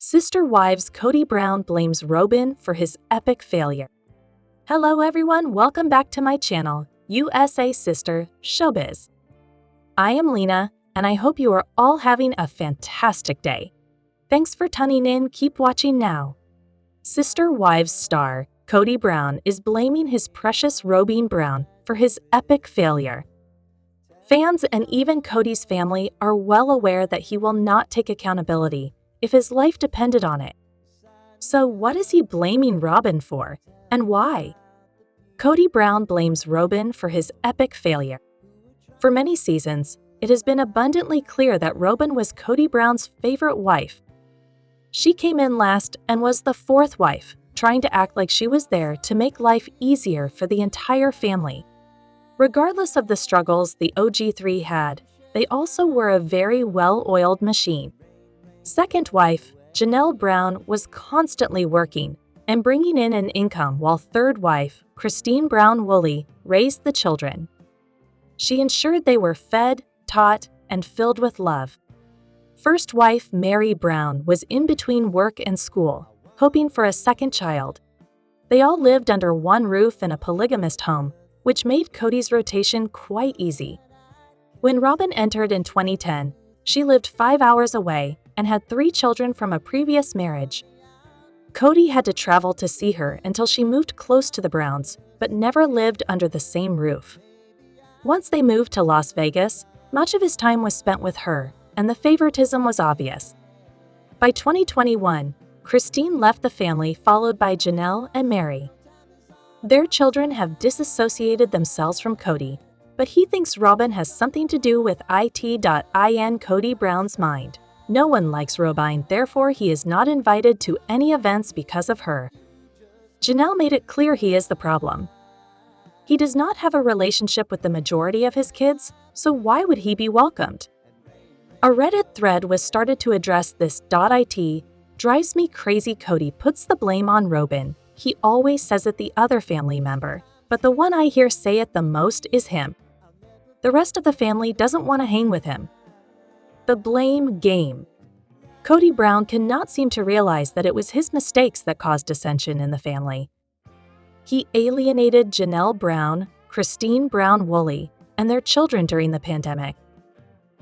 Sister Wives Kody Brown blames Robyn for his epic failure. Hello everyone, welcome back to my channel, USA Sister Showbiz. I am Lena, and I hope you are all having a fantastic day. Thanks for tuning in, keep watching now. Sister Wives star Kody Brown is blaming his precious Robyn Brown for his epic failure. Fans and even Kody's family are well aware that he will not take accountability if his life depended on it. So what is he blaming Robyn for, and why? Kody Brown blames Robyn for his epic failure. For many seasons, it has been abundantly clear that Robyn was Kody Brown's favorite wife. She came in last and was the fourth wife, trying to act like she was there to make life easier for the entire family. Regardless of the struggles the OG3 had, they also were a very well-oiled machine. Second wife, Janelle Brown, was constantly working and bringing in an income while third wife, Christine Brown Woolley, raised the children. She ensured they were fed, taught, and filled with love. First wife, Mary Brown, was in between work and school, hoping for a second child. They all lived under one roof in a polygamist home, which made Kody's rotation quite easy. When Robyn entered in 2010, she lived 5 hours away and had 3 children from a previous marriage. Kody had to travel to see her until she moved close to the Browns, but never lived under the same roof. Once they moved to Las Vegas, much of his time was spent with her, and the favoritism was obvious. By 2021, Christine left the family, followed by Janelle and Mary. Their children have disassociated themselves from Kody, but he thinks Robyn has something to do with it.in Kody Brown's mind. No one likes Robyn, therefore he is not invited to any events because of her. Janelle made it clear he is the problem. He does not have a relationship with the majority of his kids, so why would he be welcomed? A Reddit thread was started to address this. It drives me crazy. Kody puts the blame on Robyn. He always says it the other family member, but the one I hear say it the most is him. The rest of the family doesn't want to hang with him. The blame game. Kody Brown cannot seem to realize that it was his mistakes that caused dissension in the family. He alienated Janelle Brown, Christine Brown Woolley, and their children during the pandemic.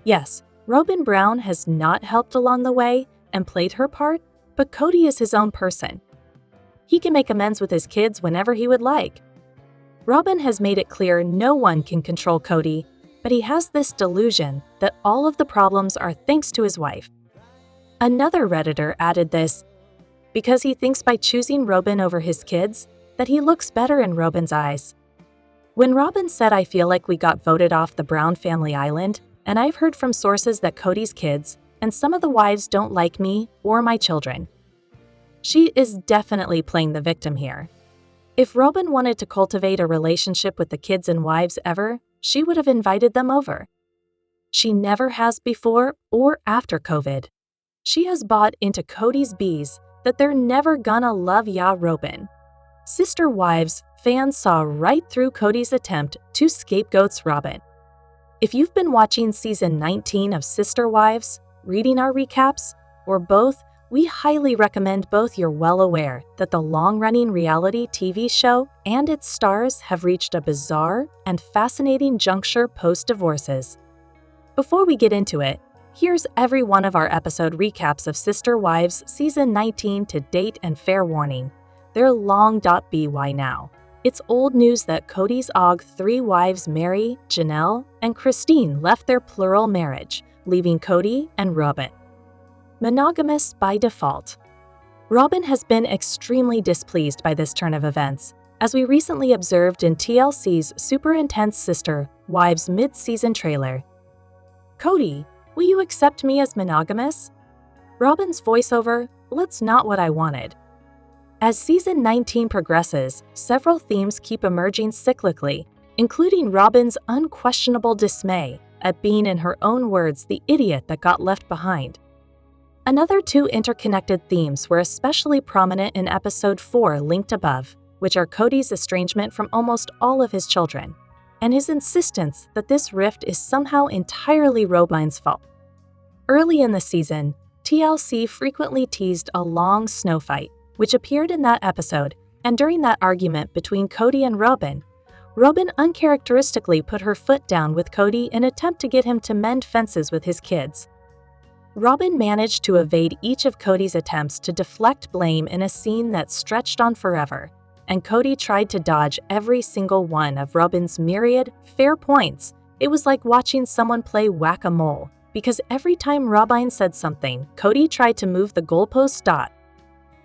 Yes, Robyn Brown has not helped along the way and played her part, but Kody is his own person. He can make amends with his kids whenever he would like. Robyn has made it clear no one can control Kody, but he has this delusion that all of the problems are thanks to his wife. Another Redditor added this, because he thinks by choosing Robyn over his kids, that he looks better in Robyn's eyes. When Robyn said, "I feel like we got voted off the Brown family island, and I've heard from sources that Kody's kids and some of the wives don't like me or my children," she is definitely playing the victim here. If Robyn wanted to cultivate a relationship with the kids and wives ever, she would have invited them over. She never has before or after COVID. She has bought into Kody's BS that they're never gonna love ya Robyn. Sister Wives fans saw right through Kody's attempt to scapegoat Robyn. If you've been watching season 19 of Sister Wives, reading our recaps, or both, we highly recommend both. You're well aware that the long-running reality TV show and its stars have reached a bizarre and fascinating juncture post-divorces. Before we get into it, here's every one of our episode recaps of Sister Wives Season 19 to date, and fair warning, they're long. By now, it's old news that Kody's OG3 wives Mary, Janelle, and Christine left their plural marriage, leaving Kody and Robyn monogamous by default. Robyn has been extremely displeased by this turn of events, as we recently observed in TLC's super intense Sister Wives mid-season trailer. "Kody, will you accept me as monogamous?" Robyn's voiceover, "That's not what I wanted." As season 19 progresses, several themes keep emerging cyclically, including Robyn's unquestionable dismay at being, in her own words, the idiot that got left behind. Another 2 interconnected themes were especially prominent in episode 4 linked above, which are Kody's estrangement from almost all of his children, and his insistence that this rift is somehow entirely Robyn's fault. Early in the season, TLC frequently teased a long snow fight, which appeared in that episode, and during that argument between Kody and Robyn, Robyn uncharacteristically put her foot down with Kody in an attempt to get him to mend fences with his kids. Robyn managed to evade each of Kody's attempts to deflect blame in a scene that stretched on forever, and Kody tried to dodge every single one of Robyn's myriad fair points. It was like watching someone play whack-a-mole, because every time Robyn said something, Kody tried to move the goalpost dot.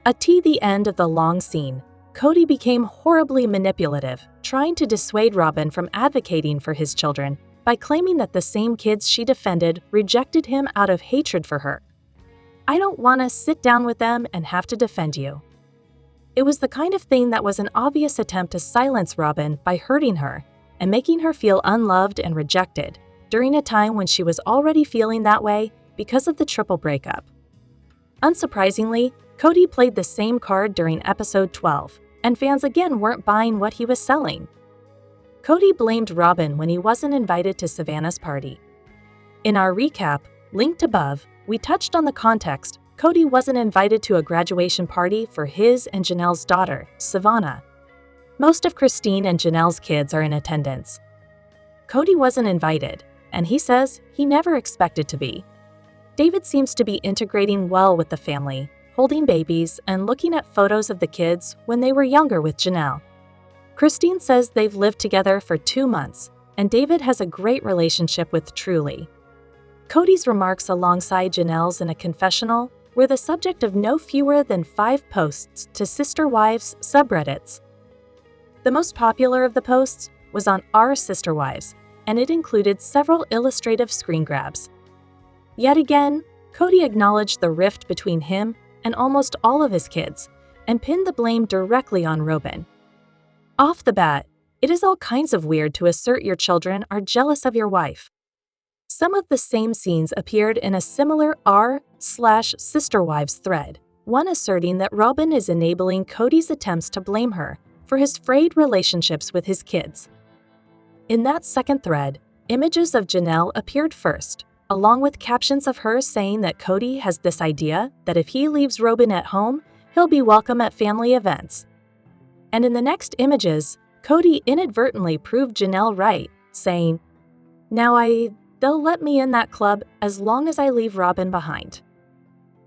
At the end of the long scene, Kody became horribly manipulative, trying to dissuade Robyn from advocating for his children by claiming that the same kids she defended rejected him out of hatred for her. "I don't want to sit down with them and have to defend you." It was the kind of thing that was an obvious attempt to silence Robyn by hurting her and making her feel unloved and rejected during a time when she was already feeling that way because of the triple breakup. Unsurprisingly, Kody played the same card during episode 12, and fans again weren't buying what he was selling. Kody blamed Robyn when he wasn't invited to Savannah's party. In our recap, linked above, we touched on the context. Kody wasn't invited to a graduation party for his and Janelle's daughter, Savannah. Most of Christine and Janelle's kids are in attendance. Kody wasn't invited, and he says he never expected to be. David seems to be integrating well with the family, holding babies and looking at photos of the kids when they were younger with Janelle. Christine says they've lived together for 2 months, and David has a great relationship with Truly. Kody's remarks alongside Janelle's in a confessional were the subject of no fewer than 5 posts to Sister Wives subreddits. The most popular of the posts was on our Sister Wives, and it included several illustrative screen grabs. Yet again, Kody acknowledged the rift between him and almost all of his kids, and pinned the blame directly on Robyn. Off the bat, it is all kinds of weird to assert your children are jealous of your wife. Some of the same scenes appeared in a similar r/Sister Wives thread, one asserting that Robyn is enabling Kody's attempts to blame her for his frayed relationships with his kids. In that second thread, images of Janelle appeared first, along with captions of her saying that Kody has this idea that if he leaves Robyn at home, he'll be welcome at family events. And in the next images, Kody inadvertently proved Janelle right, saying, "Now they'll let me in that club as long as I leave Robyn behind."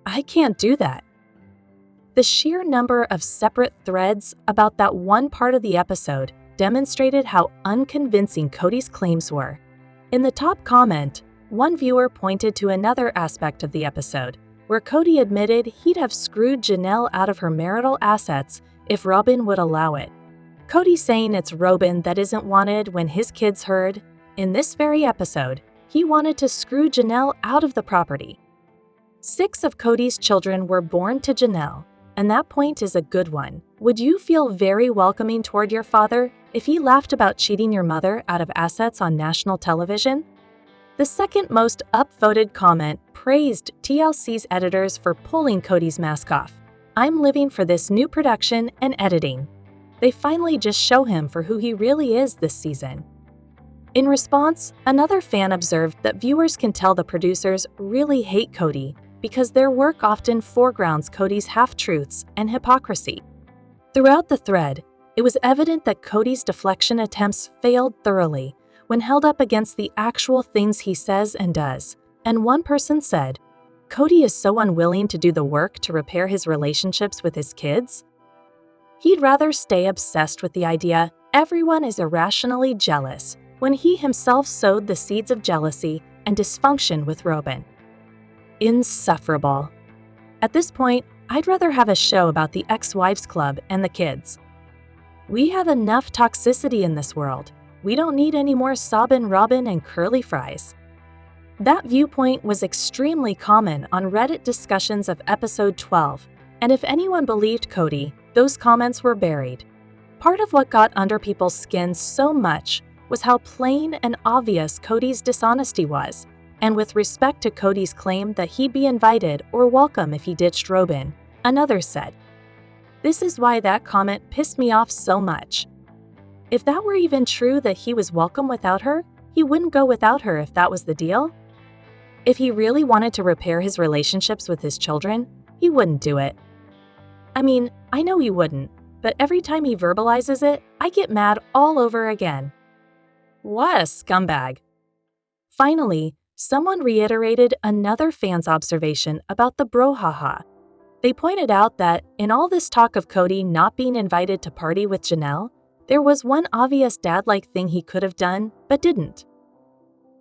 I can't do that. The sheer number of separate threads about that one part of the episode demonstrated how unconvincing Kody's claims were. In the top comment, one viewer pointed to another aspect of the episode, where Kody admitted he'd have screwed Janelle out of her marital assets if Robyn would allow it. Kody saying it's Robyn that isn't wanted when his kids heard, in this very episode, he wanted to screw Janelle out of the property. 6 of Kody's children were born to Janelle, and that point is a good one. Would you feel very welcoming toward your father if he laughed about cheating your mother out of assets on national television? The second most upvoted comment praised TLC's editors for pulling Kody's mask off. "I'm living for this new production and editing." They finally just show him for who he really is this season. In response, another fan observed that viewers can tell the producers really hate Kody because their work often foregrounds Kody's half-truths and hypocrisy. Throughout the thread, it was evident that Kody's deflection attempts failed thoroughly when held up against the actual things he says and does, and one person said, "Kody is so unwilling to do the work to repair his relationships with his kids. He'd rather stay obsessed with the idea everyone is irrationally jealous when he himself sowed the seeds of jealousy and dysfunction with Robyn." Insufferable. At this point, I'd rather have a show about the ex-wives club and the kids. We have enough toxicity in this world. We don't need any more sobbin' Robyn and curly fries. That viewpoint was extremely common on Reddit discussions of episode 12, and if anyone believed Kody, those comments were buried. Part of what got under people's skin so much was how plain and obvious Kody's dishonesty was, and with respect to Kody's claim that he'd be invited or welcome if he ditched Robyn, another said, "This is why that comment pissed me off so much. If that were even true that he was welcome without her, he wouldn't go without her if that was the deal." If he really wanted to repair his relationships with his children, he wouldn't do it. I mean, I know he wouldn't, but every time he verbalizes it, I get mad all over again. What a scumbag. Finally, someone reiterated another fan's observation about the brouhaha. They pointed out that in all this talk of Kody not being invited to party with Janelle, there was one obvious dad-like thing he could have done, but didn't.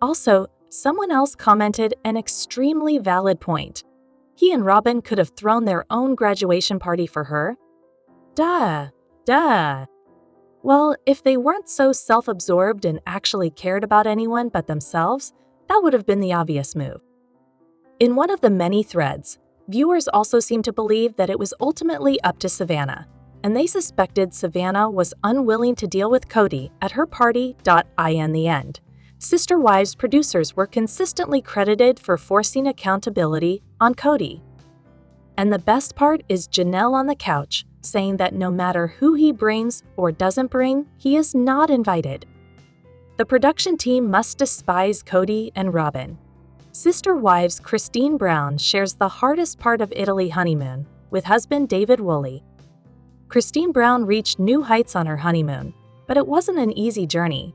Also, someone else commented an extremely valid point. He and Robyn could have thrown their own graduation party for her. Duh. Well, if they weren't so self-absorbed and actually cared about anyone but themselves, that would have been the obvious move. In one of the many threads, viewers also seemed to believe that it was ultimately up to Savannah, and they suspected Savannah was unwilling to deal with Kody at her party. In the end, Sister Wives producers were consistently credited for forcing accountability on Kody. And the best part is Janelle on the couch, saying that no matter who he brings or doesn't bring, he is not invited. The production team must despise Kody and Robyn. Sister Wives Christine Brown shares the hardest part of Italy honeymoon with husband David Woolley. Christine Brown reached new heights on her honeymoon, but it wasn't an easy journey.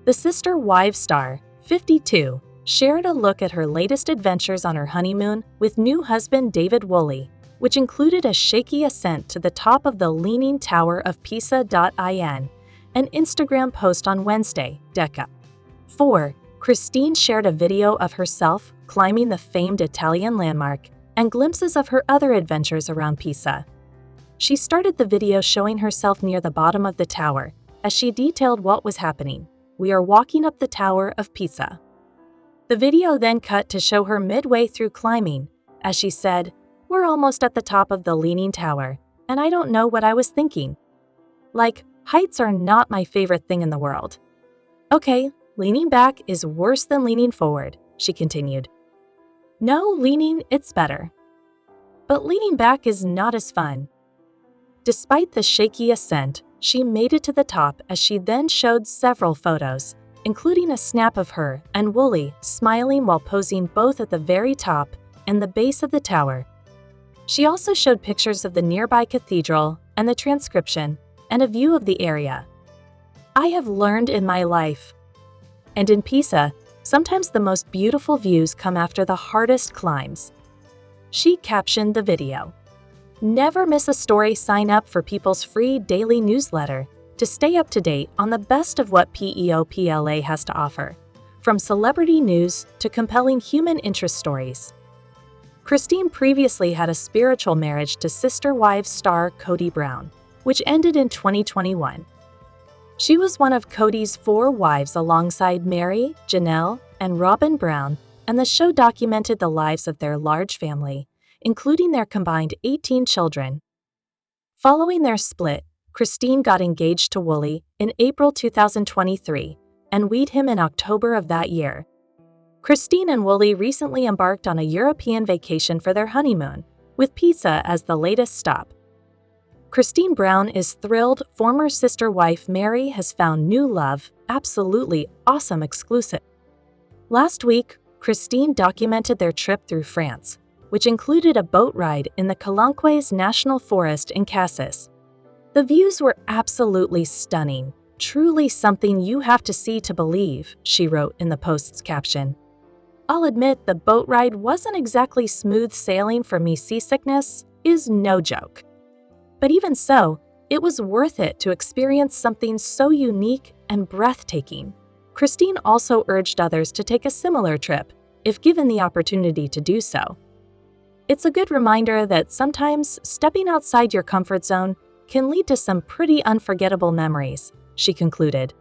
The Sister Wives star, 52, shared a look at her latest adventures on her honeymoon with new husband David Woolley, which included a shaky ascent to the top of the Leaning Tower of Pisa. An Instagram post on Wednesday, Deca. 4. Christine shared a video of herself climbing the famed Italian landmark and glimpses of her other adventures around Pisa. She started the video showing herself near the bottom of the tower, as she detailed what was happening. We are walking up the Tower of Pisa. The video then cut to show her midway through climbing, as she said, "We're almost at the top of the Leaning Tower, and I don't know what I was thinking. Like, heights are not my favorite thing in the world. Okay, leaning back is worse than leaning forward," she continued. "No, leaning, it's better. But leaning back is not as fun." Despite the shaky ascent, she made it to the top as she then showed several photos, including a snap of her and Woolley smiling while posing both at the very top and the base of the tower. She also showed pictures of the nearby cathedral and the transcription and a view of the area. "I have learned in my life." And in Pisa, sometimes the most beautiful views come after the hardest climbs. She captioned the video, "Never miss a story. Sign up for People's free daily newsletter to stay up to date on the best of what PEOPLA has to offer, from celebrity news to compelling human interest stories." Christine previously had a spiritual marriage to Sister Wives star Kody Brown, which ended in 2021. She was one of Kody's 4 wives alongside Mary, Janelle, and Robyn Brown, and the show documented the lives of their large family, including their combined 18 children. Following their split, Christine got engaged to Woolley in April 2023 and wedded him in October of that year. Christine and Woolley recently embarked on a European vacation for their honeymoon, with Pisa as the latest stop. Christine Brown is thrilled former sister wife Mary has found new love. Absolutely awesome exclusive. Last week, Christine documented their trip through France, which included a boat ride in the Calanques National Forest in Cassis. The views were absolutely stunning, truly something you have to see to believe, she wrote in the post's caption. "I'll admit the boat ride wasn't exactly smooth sailing for me. Seasickness is no joke. But even so, it was worth it to experience something so unique and breathtaking." Christine also urged others to take a similar trip, if given the opportunity to do so. "It's a good reminder that sometimes stepping outside your comfort zone can lead to some pretty unforgettable memories," she concluded.